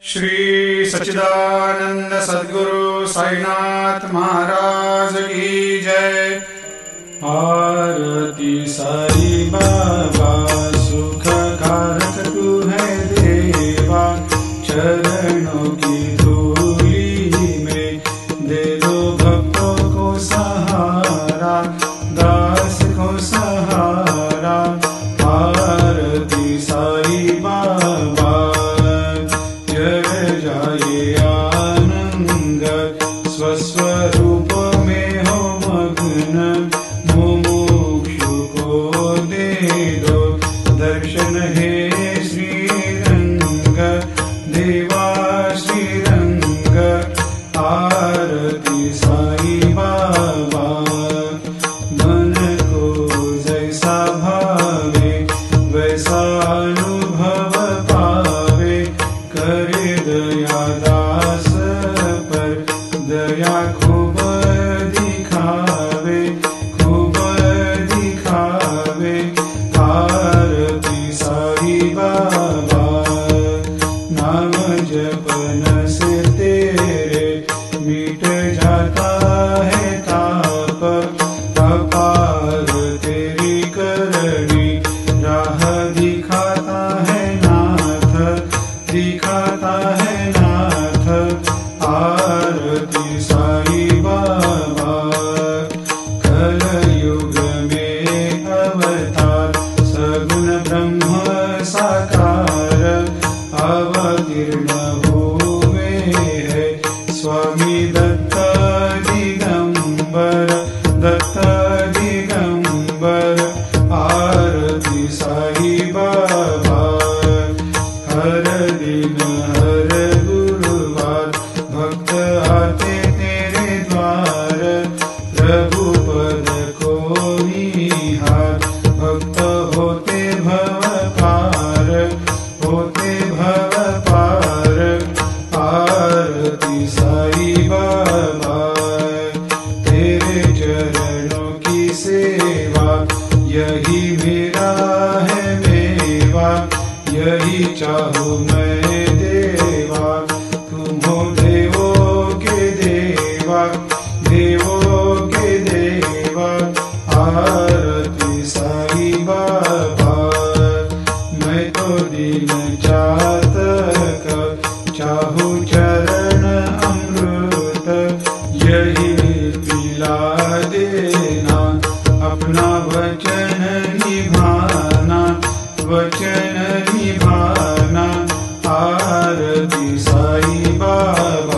श्री सच्चिदानंद सद्गुरु साईनाथ महाराज की जय। आरती साई बाबा सुख कारक तू है देवा, चरणों की धूली में दे दो भक्तों को सहारा, दास को सहारा। आरती साई बाबा जय जाए आनंद, स्वस्वरूप में हो मग्न, मुमुक्षु को दे दो दर्शन हे श्रीरंग, देवा श्रीरंग। आरती साई बाबा मन को जैसा भावे वैसा अनुभव पावे, करे दया दास पर दया खूब दिखावे, खूब दिखावे। आरती साई बाबा नाम जपन से तेरे मिट जाता है ताप, अपार तेरी करनी राह दिखाता है नाथ, दिखाता है नाथ। आरती साई बाबा कलयुग में अवतार, सगुण ब्रह्म साकार, अवतीर्ण हुए है स्वामी दत्त दिगंबर, दत्त दिगंबर। आरती साई बाबा हर दिन हर गुरुवार भक्त आते तेरे द्वार, प्रभु पद को निहार, भक्त होते भव पार, होते भव पार। आरती साई बाबा तेरे चरणों की सेवा, यही मेरा है मेवा, यही चाहूँ मैं देवा। तुम हो देवों के देवा, देवों के देवा। आरती साई बाबा मैं तो दीन चातक, चाहूँ चरण अमृत, यही पिला देना, अपना वचन निभाना, वचन निभाना। आरती साई बाबा